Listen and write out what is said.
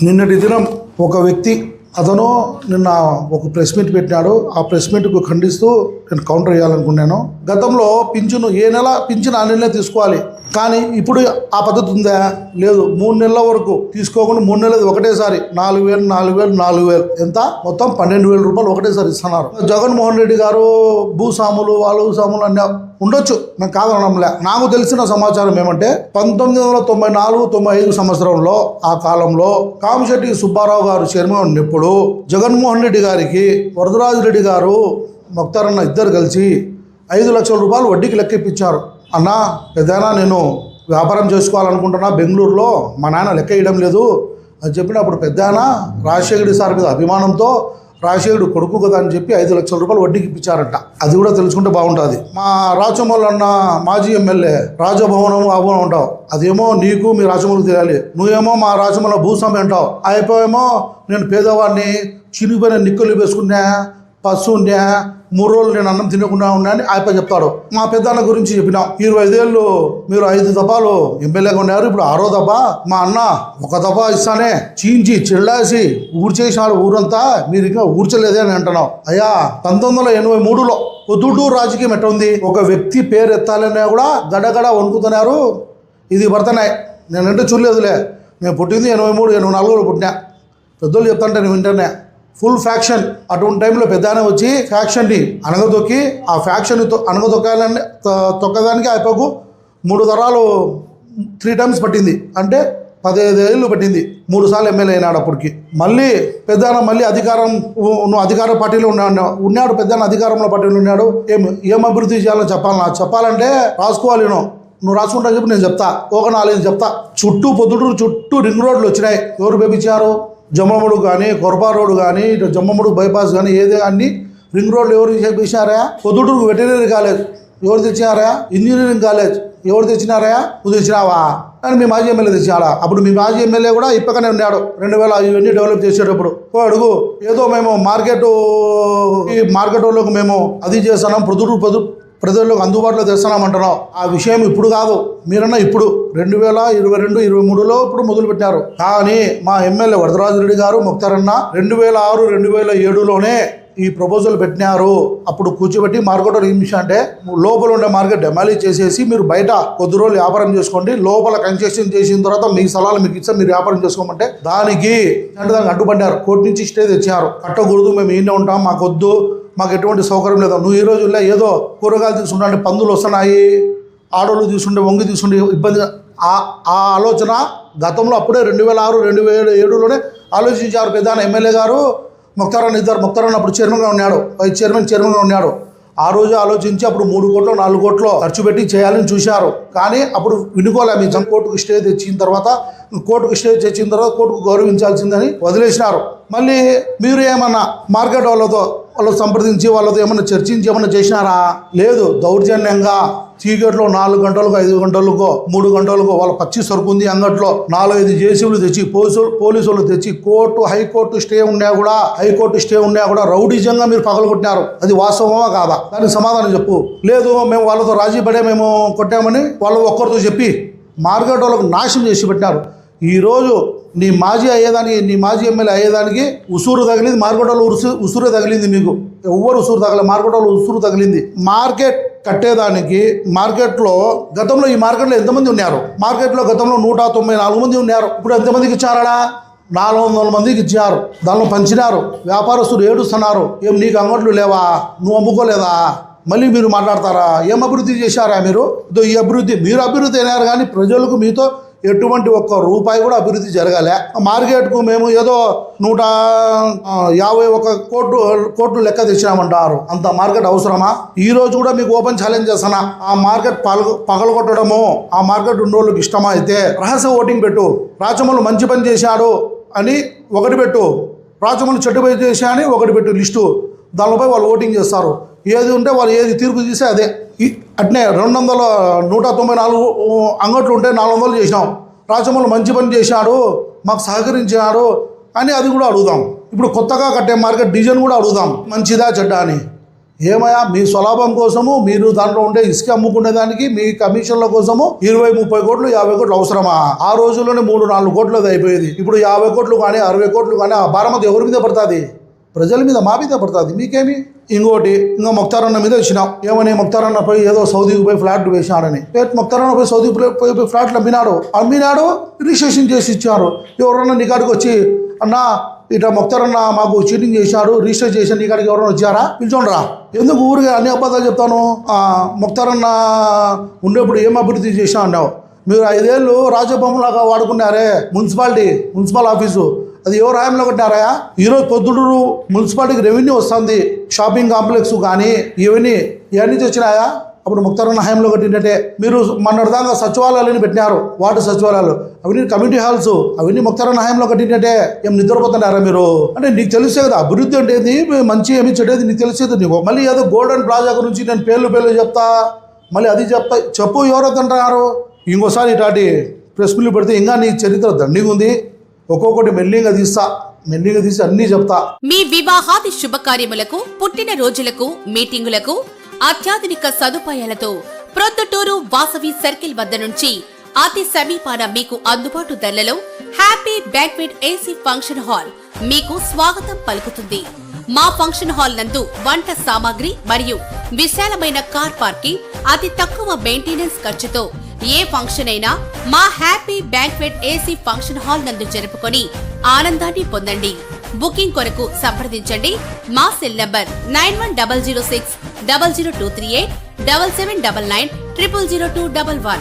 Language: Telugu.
నిన్నటి దినం ఒక వ్యక్తి అతను నిన్న ఒక ప్రెస్ మీట్ పెట్టినాడు. ఆ ప్రెస్ మీట్కు ఖండిస్తూ నేను కౌంటర్ చేయాలనుకున్నాను. గతంలో పింఛను ఏ నెల పింఛను ఆ నెలనే తీసుకోవాలి, కానీ ఇప్పుడు ఆ పద్ధతి ఉందా? లేదు. 3 నెలల వరకు తీసుకోకుండా 3 నెలలు ఒకటేసారి 4,000 ఎంత మొత్తం 12,000 రూపాయలు ఒకటేసారి ఇస్తున్నారు. జగన్మోహన్ రెడ్డి గారు భూస్వాములు సాములు అన్నీ ఉండొచ్చు, నేను కాదనడంలే. నాకు తెలిసిన సమాచారం ఏమంటే 1994-95 సంవత్సరంలో ఆ కాలంలో కామిశెట్టి సుబ్బారావు గారు చైర్మన్ ఉన్నప్పుడు జగన్మోహన్ రెడ్డి గారికి వరదరాజు రెడ్డి గారు మొక్తారన్న ఇద్దరు కలిసి 5 లక్షల రూపాయలు వడ్డీకి లెక్కిప్పించారు. అన్నా పెద్దనా, నేను వ్యాపారం చేసుకోవాలనుకుంటున్నా బెంగళూరులో, మా నాన్న లెక్క వేయడం లేదు అని చెప్పినప్పుడు పెద్దనా రాజశేఖర్ సార్ మీద అభిమానంతో రాజశేఖరుడు కొడుకు కదా అని చెప్పి 5 లక్షల రూపాయలు వడ్డీకి ఇప్పించారంట. అది కూడా తెలుసుకుంటే బాగుంటుంది. మా రాచమల్లు అన్న మాజీ ఎమ్మెల్యే రాజభవనం అభవనం అంటావు, అదేమో నీకు మీ రాచమల్లికి తెలియాలి. నువ్వేమో మా రాచమల్ల భూస్వామి అంటావు, అయిపోయేమో నేను పేదవాడిని, చినిగిపోయిన నిక్కలు వేసుకున్నా, పశువున్నా, 3 రోజులు నేను అన్నం తినకుండా ఉన్నా అని ఆయన చెప్తాడు. మా పెద్దన్న గురించి చెప్పినాం. 25 ఏళ్ళు మీరు 5 దఫాలు ఎమ్మెల్యేగా ఉన్నారు, ఇప్పుడు 6వ దఫా మా అన్న 1 దఫా ఇస్తానే చీంచి చెల్లాసి ఊడ్చేసినాడు ఊరంతా, మీరు ఇంకా ఊడ్చలేదే అని అంటున్నావు. అయ్యా 1983లో పొద్దుటూరు రాజకీయం ఎట్ట ఉంది? ఒక వ్యక్తి పేరు ఎత్తాలనే కూడా గడగడ వణుకుతున్నారు. ఇది పడుతున్నాయి. నేనంటే చూడలేదులే, నేను పుట్టింది 83-84లో పుట్టినా. పెద్దోళ్ళు చెప్తాంటే నేను వింటానే. Full faction. అటువంటి టైంలో పెద్దనే వచ్చి ఫ్యాక్షన్ని అనగదొక్కి, ఆ ఫ్యాక్షన్ని అనగదొక్కాలని తొక్కదానికి అయిపోకు 3 తరాలు 3 టైమ్స్ పట్టింది, అంటే 15 ఏళ్ళు పట్టింది. 3 సార్లు ఎమ్మెల్యే అయినాడు. అప్పటికి మళ్ళీ పెద్దన మళ్ళీ నువ్వు అధికార పార్టీలో ఉన్నాడు. పెద్దన అధికారంలో పార్టీలో ఉన్నాడు. ఏం అభివృద్ధి చేయాలని చెప్పాలంటే రాసుకోవాలి. నువ్వు రాసుకుంటా చెప్పి నేను చెప్తా, ఒక 4 చెప్తా. పొద్దుటూరు చుట్టూ రింగ్ రోడ్లు వచ్చినాయి. ఎవరు వేపించారు? జమ్మముడు కానీ, కొరపా రోడ్డు కానీ, ఇటు జమ్మముడు బైపాస్ కానీ, ఏదే అన్ని రింగ్ రోడ్లు ఎవరు చేపించారా? పొద్దుటూరుకు వెటర్నరీ కాలేజ్ ఎవరు తెచ్చినారా? ఇంజనీరింగ్ కాలేజ్ ఎవరు తెచ్చినారా? నువ్వు తెచ్చినావా అని మీ మాజీ ఎమ్మెల్యే తెచ్చినాడా? అప్పుడు మీ మాజీ ఎమ్మెల్యే కూడా ఇప్పకనే ఉన్నాడు. 2000 ఇవన్నీ డెవలప్ చేసేటప్పుడు అడుగు ఏదో మేము మార్కెట్ వాళ్ళకు మేము అది చేస్తున్నాం, ప్రజలకు అందుబాటులో తెస్తున్నామంటున్నాం. ఆ విషయం ఇప్పుడు కాదు, మీరన్నా ఇప్పుడు 2022-23లో ఇప్పుడు మొదలు పెట్టారు. కానీ మా ఎమ్మెల్యే వరదరాజు రెడ్డి గారు మొక్తారన్న 2006-2007లోనే ఈ ప్రపోజల్ పెట్టినారు. అప్పుడు కూర్చోబెట్టి మార్కెట్ ఏమిష అంటే లోపల ఉండే మార్కెట్ డెమాలిష్ చేసేసి మీరు బయట కొద్ది రోజులు వ్యాపారం చేసుకోండి, లోపల కన్స్ట్రక్షన్ చేసిన తర్వాత మీ స్థలాలు మీకు ఇస్తే మీరు వ్యాపారం చేసుకోమంటే దానికి అడ్డుపడ్డారు. కోర్టు నుంచి స్టే తెచ్చారు. కట్టకూడదు, మేము ఈయనే ఉంటాం, మాకొద్దు, మాకు ఎటువంటి సౌకర్యం లేదు. నువ్వు ఈ రోజుల్లో ఏదో కూరగాయలు తీసుకుంటే పందులు వస్తున్నాయి, ఆడోళ్ళు తీసుకుంటే వంగి తీసుకుంటే ఇబ్బంది. ఆ ఆలోచన గతంలో అప్పుడే 2006-2007లోనే ఆలోచించారు. పెద్ద ఎమ్మెల్యే గారు మొక్తారన్న అప్పుడు చైర్మన్గా ఉన్నాడు, వైస్ చైర్మన్గా ఉన్నాడు. ఆ రోజు ఆలోచించి అప్పుడు 3 కోట్లు 4 కోట్లు ఖర్చు పెట్టి చేయాలని చూశారు. కానీ అప్పుడు వినుకోలే. మీ కోర్టుకు స్టే తెచ్చిన తర్వాత కోర్టుకు గౌరవించాల్సిందని వదిలేసినారు. మళ్ళీ మీరు ఏమన్నా మార్కెట్ వాళ్ళతో సంప్రదించి వాళ్ళతో ఏమన్నా చర్చించి ఏమన్నా చేసినారా? లేదు. దౌర్జన్యంగా చీకట్లో 4 గంటలకు 5 గంటలకో 3 గంటలకో వాళ్ళ పచ్చి సరుకు ఉంది అంగట్లో 4-5 జేసీబీలు తెచ్చి పోలీసులు తెచ్చి హైకోర్టు స్టే ఉన్నా కూడా రౌడీజంగా మీరు పగలగొట్టినారు. అది వాస్తవమా కాదా? దానికి సమాధానం చెప్పు. లేదు మేము వాళ్ళతో రాజీ పడే మేము కొట్టామని వాళ్ళు ఒక్కరితో చెప్పి మార్కెట్ వాళ్ళకు నాశనం చేసి పెట్టినారు. ఈరోజు నీ మాజీ ఎమ్మెల్యే అయ్యేదానికి ఉసూరు తగిలింది, మార్కెట్ వాళ్ళు ఉసూరే తగిలింది. మీకు ఎవ్వరు ఉసూరు తగలే, మార్కెట్ వాళ్ళు ఉసూరు తగిలింది. మార్కెట్ కట్టేదానికి మార్కెట్లో గతంలో ఈ మార్కెట్లో ఎంతమంది ఉన్నారు? మార్కెట్లో గతంలో 194 మంది ఉన్నారు. ఇప్పుడు ఎంతమందికి ఇచ్చారా? 400 మందికి ఇచ్చారు. దానిలో పంచినారు. వ్యాపారస్తులు ఏడుస్తున్నారు. ఏం నీకు అంగట్లు లేవా? నువ్వు అమ్ముకోలేదా? మళ్ళీ మీరు మాట్లాడతారా? ఏం అభివృద్ధి చేశారా మీరు? ఈ అభివృద్ధి అయినారు, కానీ ప్రజలకు మీతో ఎటువంటి ఒక్క రూపాయి కూడా అభివృద్ధి జరగాలే. మార్కెట్కు మేము ఏదో 151 కోట్లు లెక్క తెచ్చినామంటారు. అంత మార్కెట్ అవసరమా? ఈ రోజు కూడా మీకు ఓపెన్ ఛాలెంజ్ చేస్తానా? ఆ మార్కెట్ పగలగొట్టడము ఆ మార్కెట్ ఉన్న వాళ్ళకి ఇష్టమా అయితే రహస్య ఓటింగ్ పెట్టు. రాచమల్లు మంచి పని చేశాడు అని ఒకటి పెట్టు, రాచమల్లు చెడ్డ పని చేశా అని ఒకటి పెట్టు లిస్టు. దానిపై వాళ్ళు ఓటింగ్ చేస్తారు. ఏది ఉంటే వాళ్ళు ఏది తీర్పు తీస్తే అదే. అట్నే 194 అంగట్లు ఉంటే 400 చేసినాం. రాచమల్లు మంచి పని చేశాడు, మాకు సహకరించాడు అని అది కూడా అడుగుదాం. ఇప్పుడు కొత్తగా కట్టే మార్కెట్ డిజైన్ కూడా అడుగుదాం, మంచిదా చెడ్డా అని. ఏమయ్యా మీ స్వలాభం కోసము మీరు దాంట్లో ఉండే ఇసుక అమ్ముకునే దానికి మీ కమిషన్ల కోసము 20-30 కోట్లు 50 కోట్లు అవసరమా? ఆ రోజుల్లోనే 3-4 కోట్లు అది అయిపోయేది. ఇప్పుడు 50 కోట్లు కానీ 60 కోట్లు కానీ ఆ భారమతి ఎవరి మీద పడుతుంది? ప్రజల మీద, మా మీద పడుతుంది. మీకేమి? ఇంకోటి ఇంకా ముక్తారన్న మీద ఇచ్చినాం. ఏమని ముక్తారన్న పోయి ఏదో సౌదీకి పోయి ఫ్లాట్ వేసినాడని. ముక్తారన్న పోయి సౌదీ పోయి ఫ్లాట్లు అమ్మినాడు రిజిస్ట్రేషన్ చేసి ఇచ్చారు. ఎవరన్నా నీ కాడికి వచ్చి అన్నా ఇట్లా ముక్తారన్న మాకు చీటింగ్ చేశాడు రిజిస్టర్ చేసి నీ కాడికి ఎవరైనా వచ్చారా? పిలిచోండ్రా. ఎందుకు ఊరిగా అన్ని అబద్ధాలు చెప్తాను? ముక్తారన్న ఉండేప్పుడు ఏం అభివృద్ధి చేసినా అన్నావు. మీరు 5 ఏళ్ళు రాజభవన్లాగా వాడుకున్నారే మున్సిపల్ ఆఫీసు, అది ఎవరు హయాంలో కట్టారా? ఈరోజు పొద్దుటూరు మున్సిపాలిటీకి రెవెన్యూ వస్తుంది. షాపింగ్ కాంప్లెక్స్ కానీ ఇవన్నీ తెచ్చినాయా? అప్పుడు ముక్తారన్న హయాంలో కట్టినట్టే. మీరు మొన్నటిదాకా సచివాలయాలని పెట్టినారు, వార్డు సచివాలయాలు, అవన్నీ కమ్యూనిటీ హాల్స్, అవన్నీ ముక్తారన్న హయాంలో కట్టినట్టే. ఏం నిద్రపోతున్నారా మీరు? అంటే నీకు తెలిసే కదా అభివృద్ధి అంటే ఏంది, మంచి ఏమి చెడేది నీకు తెలిసేది. నీకు మళ్ళీ ఏదో గోల్డెన్ ప్లాజా గురించి నేను పేర్లు చెప్తా, మళ్ళీ అది చెప్తా. చెప్పు ఎవరొద్దంటున్నారు? ఇంకోసారి ఇట్లాంటి ప్రెస్ మీట్లు పెడితే ఇంకా నీ చరిత్ర దండిగా ఉంది. ఒక్కొక్కటి మెల్లిగా తీసి అన్నీ చెప్తా. మీ వివాహాది శుభకార్యములకు, పుట్టిన రోజులకు, మీటింగులకు అత్యాధునిక సదుపాయాలతో ప్రొద్దుటూరు వాసవి సర్కిల్ వద్ద నుంచి అతి సమీపాన మీకు అందుబాటు ధరలలో happy banquet AC function hall మీకు స్వాగతం పలుకుతుంది. మా ఫంక్షన్ హాల్ నందు వంట సామాగ్రి మరియు విశాలమైన కార్ పార్కింగ్, అతి తక్కువ మెయింటెనెన్స్ ఖర్చుతో ఏ ఫంక్షన్ అయినా మా happy banquet AC function hall నందు జరుపుకొని ఆనందాన్ని పొందండి. బుకింగ్ కొరకు సంప్రదించండి. మా సెల్ నంబర్ 9100600238 7799 000211.